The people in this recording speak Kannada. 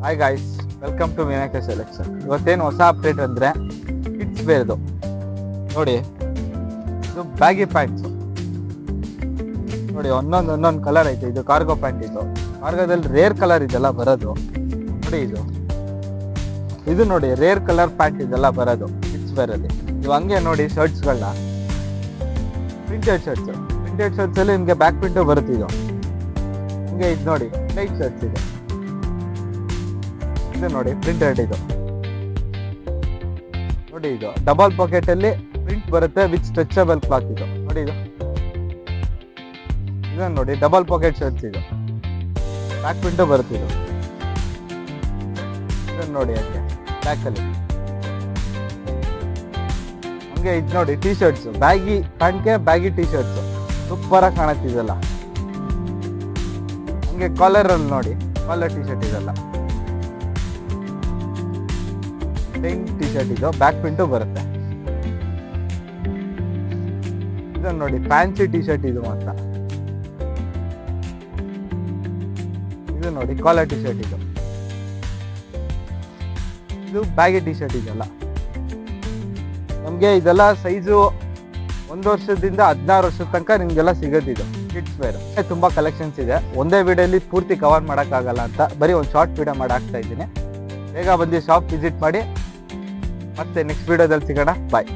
Hi guys, welcome to Meenakshi selection. ಇವತ್ತೇನು ಹೊಸ ಅಪ್ಡೇಟ್ ಅಂದರೆ ಕಿಡ್ಸ್ ವೇರ್ದು ನೋಡಿ. ಇದು ಬ್ಯಾಗಿ ಪ್ಯಾಂಟ್ಸು ನೋಡಿ, ಒಂದೊಂದು ಕಲರ್ ಐತೆ. ಇದು ಕಾರ್ಗೋ ಪ್ಯಾಂಟ್. ಇದು ಕಾರ್ಗೋದಲ್ಲಿ ರೇರ್ ಕಲರ್ ಇದೆಲ್ಲ ಬರೋದು ನೋಡಿ. ಇದು ನೋಡಿ, ರೇರ್ ಕಲರ್ ಪ್ಯಾಂಟ್ ಇದೆಲ್ಲ ಬರೋದು ಕಿಡ್ಸ್ ವೇರಲ್ಲಿ. ಇವು ಹಂಗೆ ನೋಡಿ, ಶರ್ಟ್ಸ್ಗಳನ್ನ ಪ್ರಿಂಟೆಡ್ ಶರ್ಟ್ಸಲ್ಲಿ ನಿಮಗೆ ಬ್ಯಾಕ್ ಪ್ರಿಂಟು ಬರುತ್ತೆ. ಇದು ಹಂಗೆ ಇದು ನೋಡಿ, ಲೈಟ್ ಶರ್ಟ್ಸ್ ಇದೆ. ಇದು ನೋಡಿ ಪ್ರಿಂಟೆಡ್. ಇದು ನೋಡಿ, ಇದು ಡಬಲ್ ಪಾಕೆಟ್ ಅಲ್ಲಿ ಪ್ರಿಂಟ್ ಬರುತ್ತೆ ವಿತ್ ಸ್ಟ್ರೆಚಬಲ್ ಕ್ಲಾತ್. ಇದು ನೋಡಿ, ಇದು ನೋಡಿ ಡಬಲ್ ಪಾಕೆಟ್ ಶರ್ಟ್ಸ್. ಇದು ಬ್ಯಾಕ್ ಪ್ರಿಂಟು ಬರುತ್ತೆ. ಇದು ನೋಡಿ ಹಂಗೆ ಬ್ಯಾಕ್ ಅಲ್ಲಿ ಹಂಗೆ. ಇದು ನೋಡಿ ಟಿ ಶರ್ಟ್ಸ್, ಬ್ಯಾಗಿ ಪ್ಯಾಂಟ್ಗೆ ಬ್ಯಾಗಿ ಟಿ ಶರ್ಟ್ಸ್ ಸೂಪರ್ ಆಗಿ ಕಾಣುತ್ತಿದೆಲ್ಲ. ಹಂಗೆ ಕಾಲರ್ ಅಲ್ಲಿ ನೋಡಿ, ಕಾಲರ್ ಟಿ ಶರ್ಟ್ ಇದೆಲ್ಲ ಪ್ಲೇನ್ ಟಿ ಶರ್ಟ್. ಇದು ಬ್ಯಾಕ್ ಪ್ರಿಂಟು ಬರುತ್ತೆ. ಇದನ್ನ ನೋಡಿ ಫ್ಯಾನ್ಸಿ ಟಿ ಶರ್ಟ್. ಇದು ಮಾತ್ರ ಇದು ನೋಡಿ ಕಾಲರ್ ಟಿ ಶರ್ಟ್. ಇದು ಬ್ಯಾಗಿ ಟಿ ಶರ್ಟ್. ಇದೆಲ್ಲ ನಮ್ಗೆ ಇದೆಲ್ಲ ಸೈಜು 1 ವರ್ಷದಿಂದ 16 ವರ್ಷದ ತನಕ ನಿಮ್ಗೆಲ್ಲ ಸಿಗೋದಿದು ಕಿಡ್ಸ್ ವೇರ್. ತುಂಬಾ ಕಲೆಕ್ಷನ್ಸ್ ಇದೆ. ಒಂದೇ ವಿಡಿಯೋಲಿ ಪೂರ್ತಿ ಕವರ್ ಮಾಡೋಕ್ಕಾಗಲ್ಲ ಅಂತ ಬರೀ ಒಂದು ಶಾರ್ಟ್ ವಿಡಿಯೋ ಮಾಡಿ ಹಾಕ್ತಾ ಇದ್ದೀನಿ. ಬೇಗ ಬಂದು ಶಾಪ್ ವಿಸಿಟ್ ಮಾಡಿ. ಮತ್ತೆ ನೆಕ್ಸ್ಟ್ ವಿಡಿಯೋದಲ್ಲಿ ಸಿಗೋಣ. ಬಾಯ್.